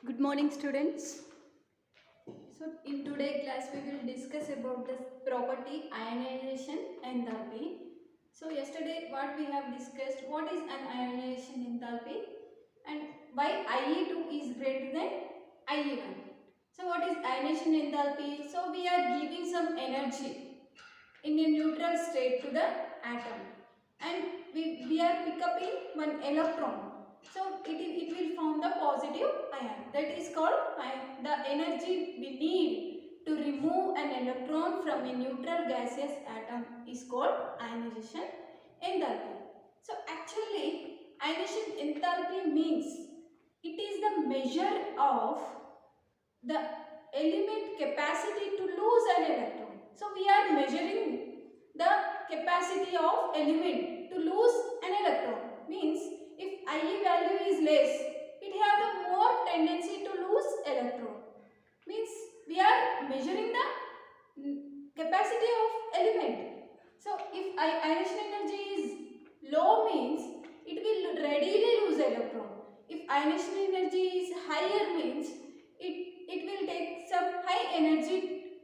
Good morning, students. So in today's class we will discuss about the property ionization enthalpy. So yesterday what we have discussed, what is an ionization enthalpy and why IE2 is greater than IE1. So what is ionization enthalpy? So we are giving some energy in a neutral state to the atom and we are pick up in one electron. So it will form the positive ion, that is called ion. The energy we need to remove an electron from a neutral gaseous atom is called ionization enthalpy. So actually ionization enthalpy means it is the measure of the element capacity to lose an electron. So we are measuring the capacity of element to lose an electron. Means if IE value is less, it have the more tendency to lose electron. Means we are measuring the capacity of element. So if ionization energy is low, means it will readily lose electron. If ionization energy is higher, means it will take some high energy,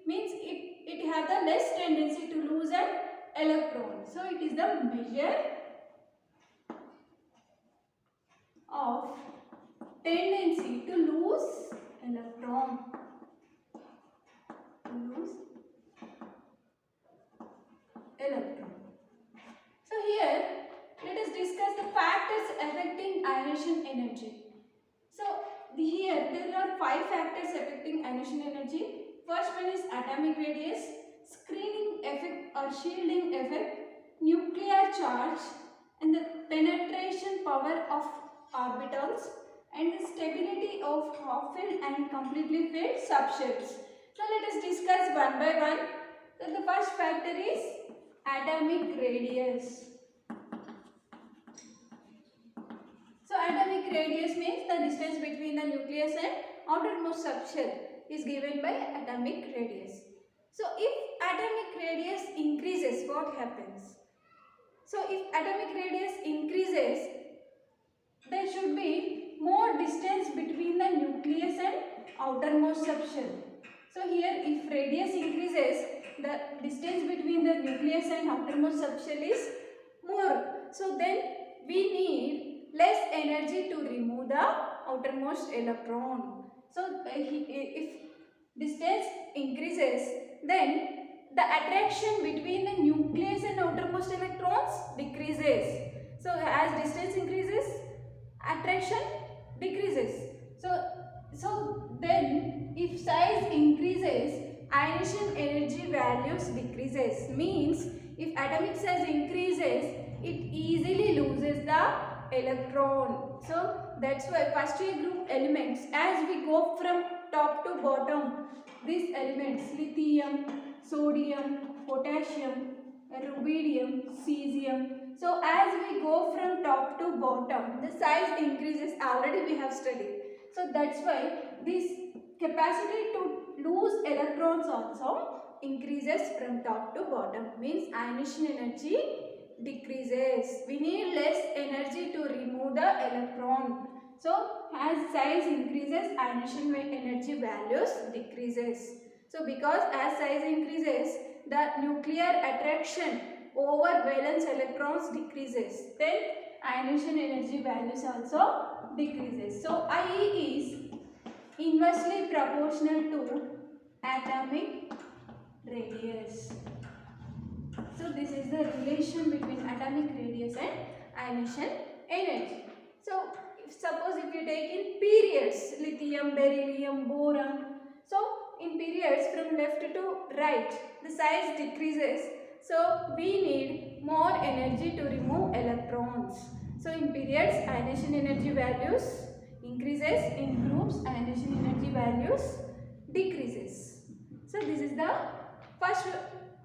means it have the less tendency to lose an electron. So it is the measure of tendency to lose electron. So here let us discuss the factors affecting ionization energy. So here there are 5 factors affecting ionization energy. First one is atomic radius, screening effect or shielding effect, nuclear charge, and the penetration power of orbitals, and the stability of half-filled and completely filled subshells. So let us discuss one by one. So the first factor is atomic radius. So atomic radius means the distance between the nucleus and outermost subshell is given by atomic radius. So if atomic radius increases, what happens? So if atomic radius increases, there should be more distance between the nucleus and outermost subshell. So here if radius increases, the distance between the nucleus and outermost subshell is more. So then we need less energy to remove the outermost electron. So if distance increases, then the attraction between the nucleus and outermost electrons decreases. So as distance increases, attraction decreases. So then if size increases, ionization energy values decreases. Means if atomic size increases, it easily loses the electron. So that's why first year group elements, as we go from top to bottom, these elements lithium, sodium, potassium, rubidium, cesium. So as we go from top to bottom, the size increases. Already we have studied. So that's why this capacity to lose electrons also increases from top to bottom. Means ionization energy decreases. We need less energy to remove the electron. So as size increases, ionization energy values decreases. So because as size increases, the nuclear attraction over valence electrons decreases. Then ionization energy values also decreases. So IE is inversely proportional to atomic radius. So this is the relation between atomic radius and ionization energy. So suppose if you take in periods, lithium, beryllium, boron. So in periods from left to right, the size decreases. So we need more energy to remove electrons. So in periods, ionization energy values increases. In groups, ionization energy values decreases. So this is the first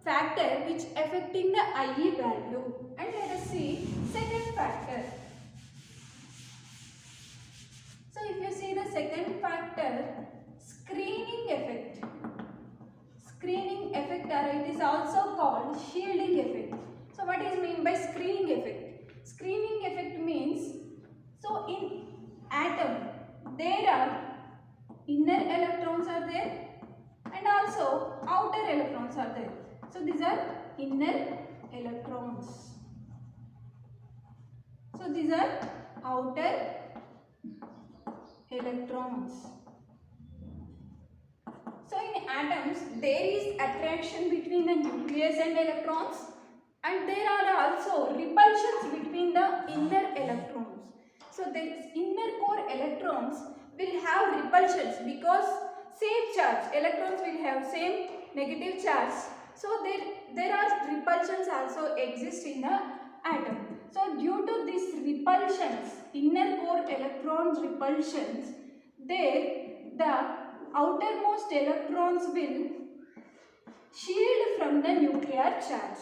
factor which affecting the IE value. And let us see second factor. So if you see the second factor, screening effect. Screening effect, or it is also called shielding effect. So what is meant by screening effect? Screening effect means, so in atom there are there, and also outer electrons are there. So these are inner electrons. So these are outer electrons. So in atoms there is attraction between the nucleus and electrons, and there are also repulsions between the inner electrons. So these inner core electrons will have repulsions because same charge, electrons will have same negative charge. So there are repulsions also exist in the atom. So due to these repulsions, inner core electrons repulsions, there the outermost electrons will shield from the nuclear charge.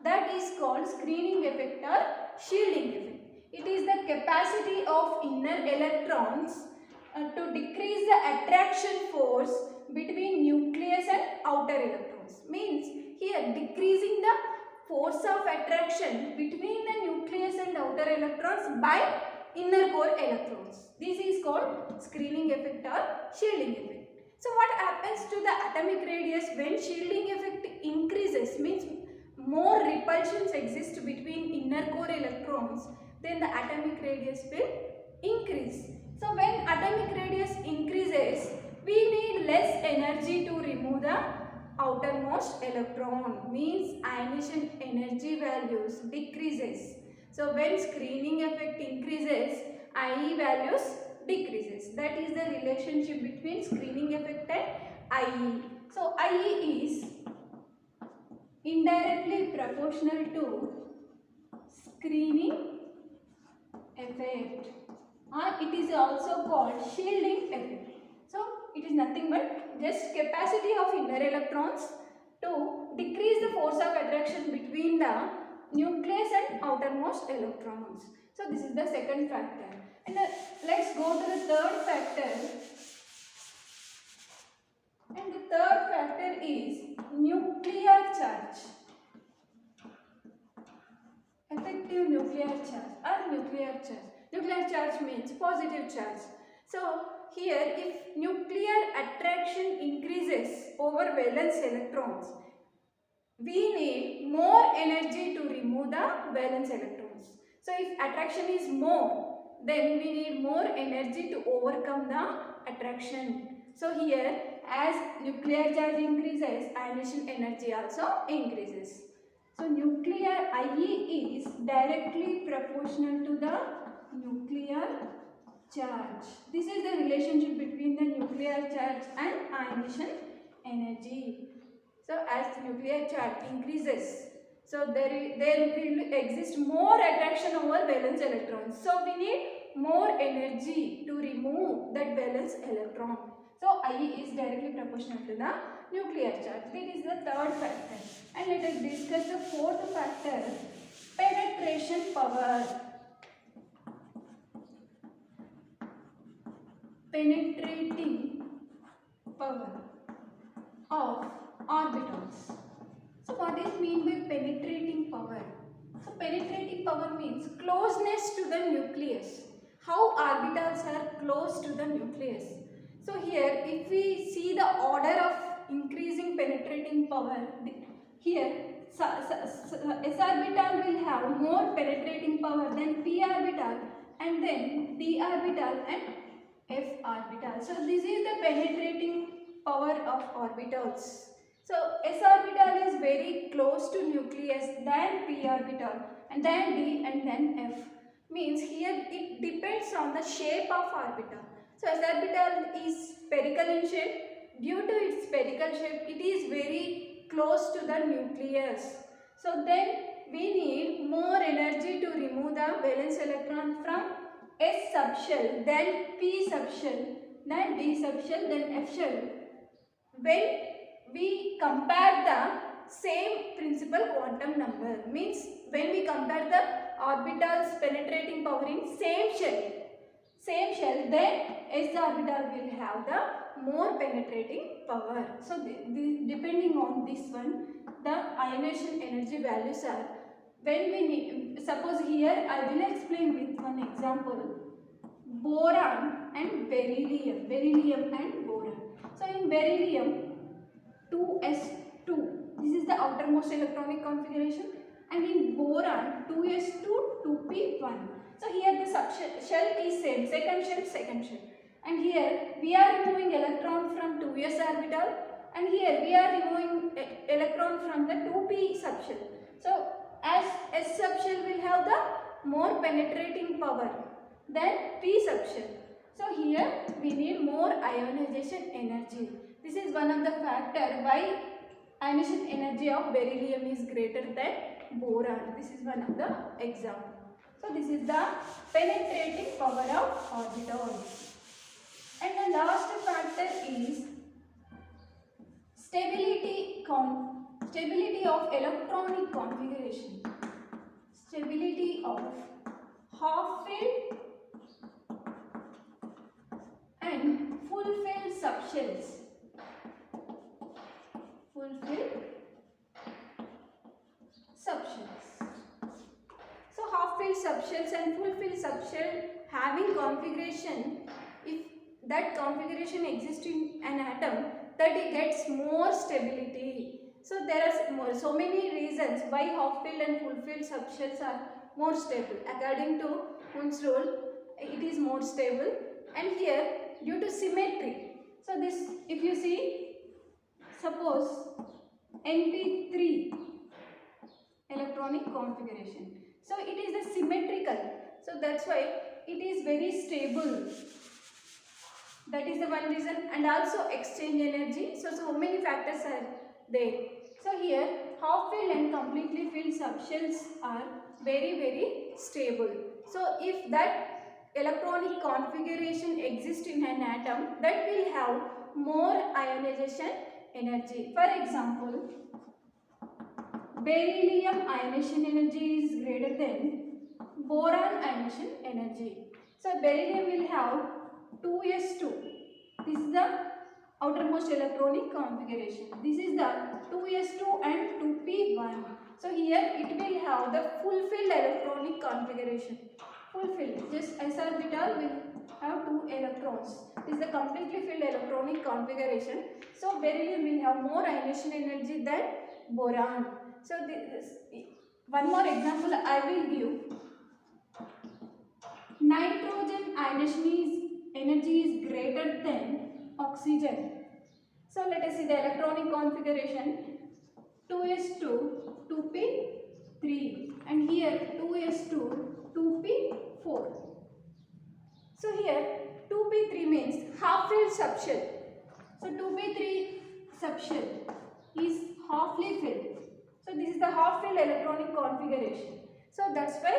That is called screening effect or shielding effect. It is the capacity of inner electrons to decrease the attraction force between nucleus and outer electrons. Means here decreasing the force of attraction between the nucleus and outer electrons by inner core electrons. This is called screening effect or shielding effect. So what happens to the atomic radius when shielding effect increases? Means more repulsions exist between inner core electrons, then the atomic radius will increase. So when atomic radius increases, we need less energy to remove the outermost electron. Means ionization energy values decreases. So when screening effect increases, IE values decreases. That is the relationship between screening effect and IE. So IE is indirectly proportional to screening effect, or it is also called shielding effect. So it is nothing but just capacity of inner electrons to decrease the force of attraction between the nucleus and outermost electrons. So this is the second factor. And let's go to the third factor. And the third factor is nuclear charge. Effective nuclear charge or nuclear charge. Nuclear charge means positive charge. So here if nuclear attraction increases over valence electrons, we need more energy to remove the valence electrons. So if attraction is more, then we need more energy to overcome the attraction. So here as nuclear charge increases, ionization energy also increases. So nuclear IE is directly proportional to the nuclear charge. This is the relationship between the nuclear charge and ionization energy. So as the nuclear charge increases, so there will exist more attraction over valence electrons. So we need more energy to remove that valence electron. So IE is directly proportional to the nuclear charge. That is the third factor. And let us discuss the fourth factor, penetration power. Penetrating power of orbitals. So what is mean by penetrating power? So penetrating power means closeness to the nucleus. How orbitals are close to the nucleus. So here if we see the order of increasing penetrating power, here S orbital will have more penetrating power than p orbital, and then d orbital and f orbital. So this is the penetrating power of orbitals. So s orbital is very close to nucleus than p orbital, and then d and then f. Means here it depends on the shape of orbital. So s orbital is spherical in shape. Due to its spherical shape, it is very close to the nucleus. So then we need more energy to remove the valence electron from S subshell, then P subshell, then D subshell, then F shell. When we compare the same principal quantum number, means when we compare the orbitals penetrating power in same shell, then S orbital will have the more penetrating power. So depending on this one, the ionization energy values are, when we need, suppose here I will explain with one example, boron and beryllium and boron. boron. So in beryllium 2s2, this is the outermost electronic configuration, and in boron 2s2 2p1. So here the shell is same, second shell, and here we are removing electron from 2s orbital, and here we are removing electron from the 2p subshell. So as s subshell will have the more penetrating power than p subshell. So here we need more ionization energy. This is one of the factor why ionization energy of beryllium is greater than boron. This is one of the example. So this is the penetrating power of orbitals. And the last factor is stability of electronic configuration. Stability of half-filled and full-filled subshells. So half-filled subshells and full-filled subshell having configuration, if that configuration exists in an atom, that it gets more stability. So there are so many reasons why half-filled and full-filled subshells are more stable. According to Hund's rule, it is more stable, and here due to symmetry. So this, if you see, suppose NP3 electronic configuration. So it is the symmetrical. So that's why it is very stable. That is the one reason, and also exchange energy. So many factors are there. So here half-filled and completely filled subshells are very stable. So if that electronic configuration exists in an atom, that will have more ionization energy. For example, beryllium ionization energy is greater than boron ionization energy. So beryllium will have 2s2. This is the outermost electronic configuration. This is the 2s2 and 2p1. So here it will have the full-filled electronic configuration. Full-filled, just s orbital will have 2 electrons. This is the completely filled electronic configuration. So beryllium will have more ionization energy than boron. So one more example I will give. Nitrogen ionization energy is greater than oxygen. So let us see the electronic configuration. 2s2 2p3, and here 2s2 2p4. So here 2p3 means half-filled subshell. So 2p3 subshell is halfly filled. So this is the half-filled electronic configuration. So that's why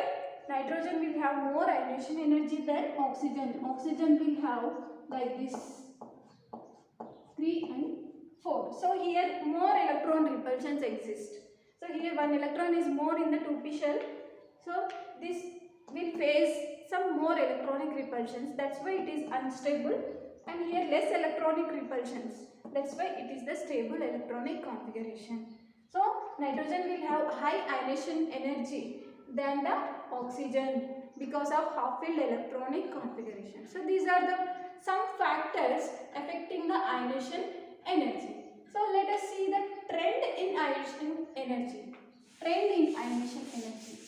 nitrogen will have more ionization energy than oxygen. Oxygen will have like this 3 and 4. So here more electron repulsions exist. So here one electron is more in the 2p shell. So this will face some more electronic repulsions. That's why it is unstable. And here less electronic repulsions. That's why it is the stable electronic configuration. So nitrogen will have high ionization energy than the oxygen because of half-filled electronic configuration. So these are the some factors affecting the ionization energy. So let us see the trend in ionization energy. Trend in ionization energy.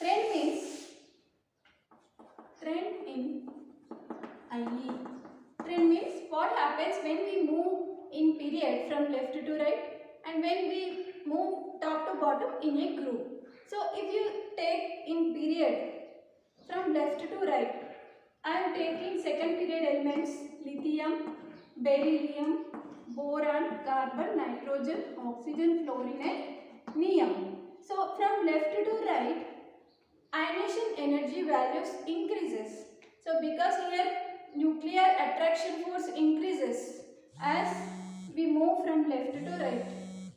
Trend means trend in IE. Trend means what happens when we move in period from left to right and when we move top to bottom in a group. So if you take in period from left to right, I am taking second period elements lithium, beryllium, boron, carbon, nitrogen, oxygen, fluorine and neon. So from left to right, ionization energy values increases. So because here nuclear attraction force increases as we move from left to right.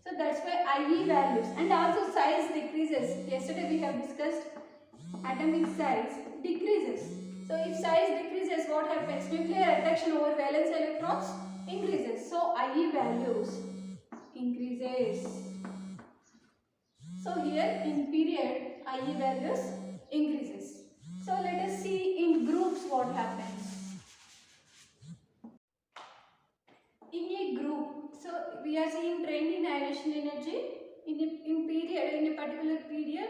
So that's why IE values, and also size decreases. Yesterday we have discussed atomic size decreases. So if size decreases, what happens? Nuclear attraction over valence electrons increases. So IE values increases. So here in period IE values increases. So let us see in groups what happens. are seeing trend in ionization energy in a particular period.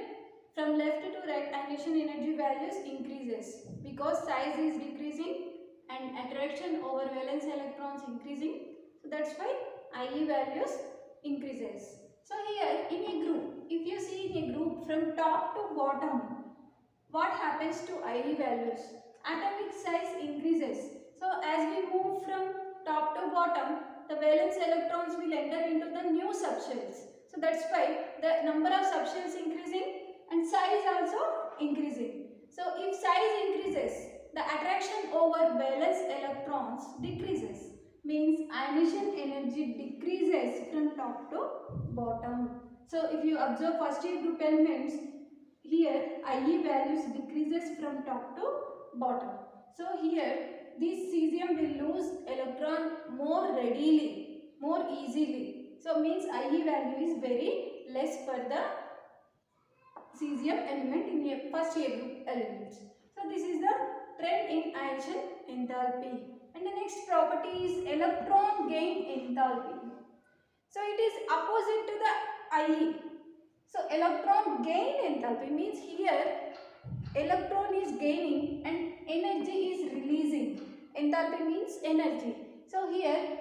From left to right, ionization energy values increases because size is decreasing and attraction over valence electrons increasing. So that's why IE values increases. So here in a group, if you see in a group from top to bottom, what happens to IE values? Atomic size increases. So as we move from top to bottom, the valence electrons will enter into the new subshells. So that's why the number of subshells increasing and size also increasing. So if size increases, the attraction over valence electrons decreases. Means ionization energy decreases from top to bottom. So if you observe first year group elements, here IE values decreases from top to bottom. So here this cesium will lose electron more readily, more easily. So means IE value is very less for the cesium element in a first year group elements. So this is the trend in ionization enthalpy. And the next property is electron gain enthalpy. So it is opposite to the IE. So electron gain enthalpy means here electron is gaining and energy is releasing. Enthalpy means energy. So here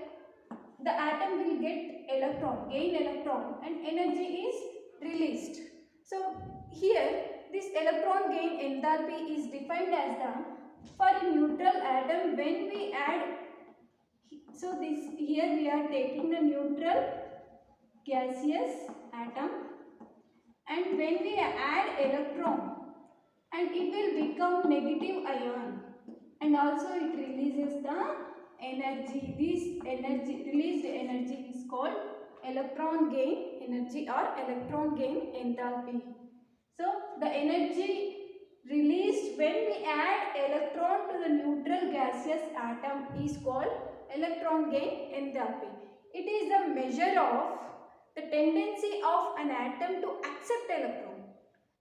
the atom will get electron, gain electron, and energy is released. So here this electron gain enthalpy is defined as the for a neutral atom when we add, so this here we are taking the neutral gaseous atom, and when we add electron and it will become negative ion, and also it releases the energy. This energy, released energy, is called electron gain energy or electron gain enthalpy. So the energy released when we add electron to the neutral gaseous atom is called electron gain enthalpy. It is the measure of the tendency of an atom to accept electron.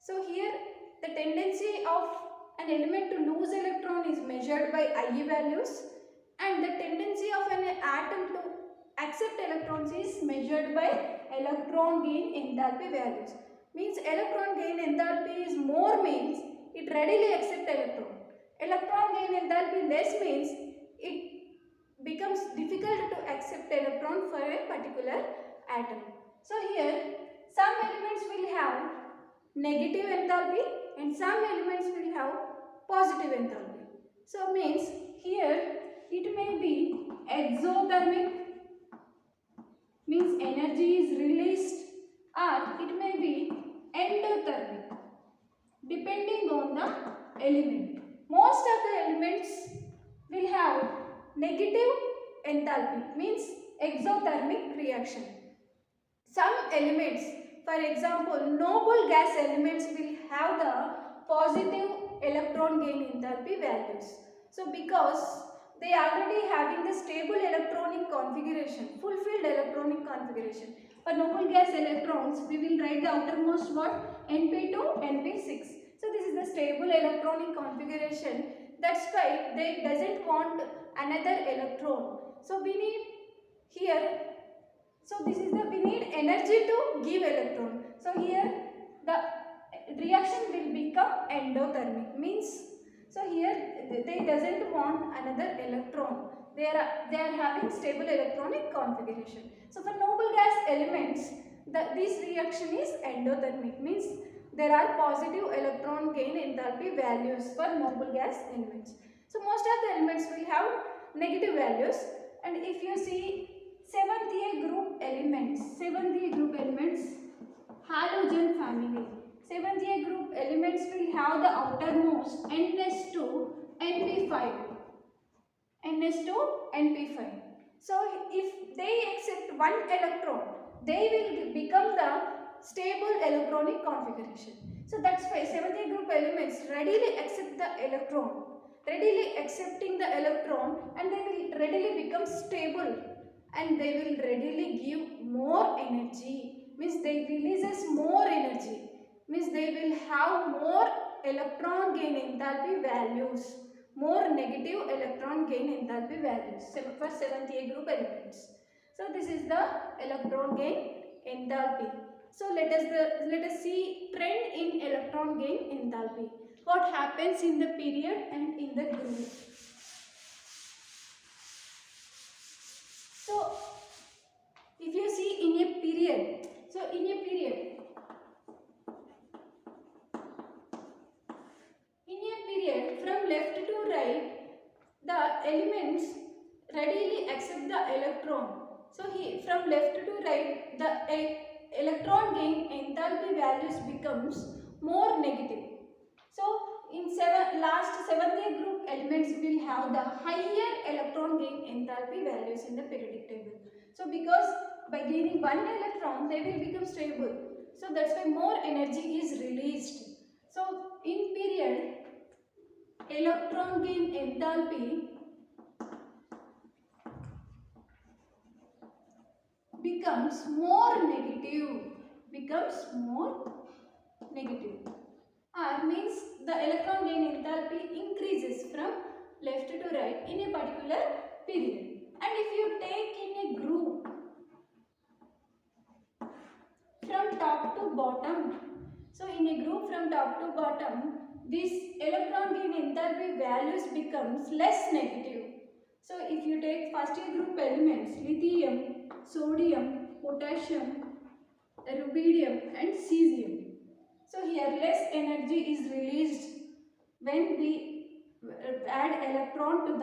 So here the tendency of an element to lose electron is measured by IE values, and the tendency of an atom to accept electrons is measured by electron gain enthalpy values. Means electron gain enthalpy is more means it readily accepts electron. Electron gain enthalpy less means it becomes difficult to accept electron for a particular atom. So here some elements will have negative enthalpy and some elements will have positive enthalpy. So means here it may be exothermic, means energy is released, or it may be endothermic depending on the element. Most of the elements will have negative enthalpy, means exothermic reaction. Some elements, for example, noble gas elements will have the positive electron gain enthalpy values. So because they are already having the stable electronic configuration, fulfilled electronic configuration. For noble gas electrons, we will write the outermost what? Np2, Np6. So this is the stable electronic configuration. That's why they doesn't want another electron. So we need here, so this is the, we need energy to give electron. So here the reaction will become endothermic, means so here they doesn't want another electron. They are having stable electronic configuration. So for noble gas elements, this reaction is endothermic, means there are positive electron gain enthalpy values for noble gas elements. So most of the elements will have negative values, and if you see 7th A group elements, halogen family. 7th A group elements will have the outermost NS2, NP5. NS2, NP5. So if they accept one electron, they will become the stable electronic configuration. So that's why 7th A group elements readily accept the electron, readily accepting the electron, and they will readily become stable, and they will readily give more energy, means they releases more energy, means they will have more electron gain enthalpy values, more negative electron gain enthalpy values for 7th A group elements. So this is the electron gain enthalpy. So let us see trend in electron gain enthalpy. What happens in the period and in the group. So if you see in a period, from left to right, the elements readily accept the electron. So here from left to right, the electron gain enthalpy values becomes more negative. So in last 7th group elements will have the higher electron gain enthalpy values in the periodic table. So because by gaining one electron they will become stable. So that's why more energy is released. So in period, electron gain enthalpy becomes more negative, or means the electron gain enthalpy increases from left to right in a particular period. And if you take in a group from top to bottom, so in a group from top to bottom, this electron gain enthalpy values becomes less negative. So if you take first year group elements, lithium, sodium, potassium, rubidium and cesium. So here less energy is released when we add electron to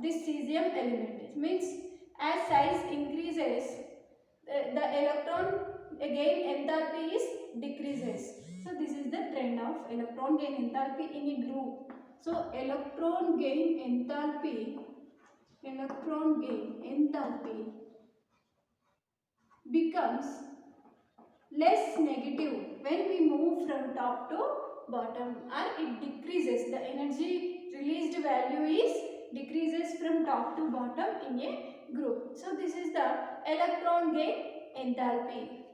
this cesium element. It means as size increases, the electron gain enthalpy is decreases. So this is the trend of electron gain enthalpy in a group. So electron gain enthalpy becomes less negative when we move from top to bottom, or it decreases. The energy released value is decreases from top to bottom in a group. So this is the electron gain enthalpy.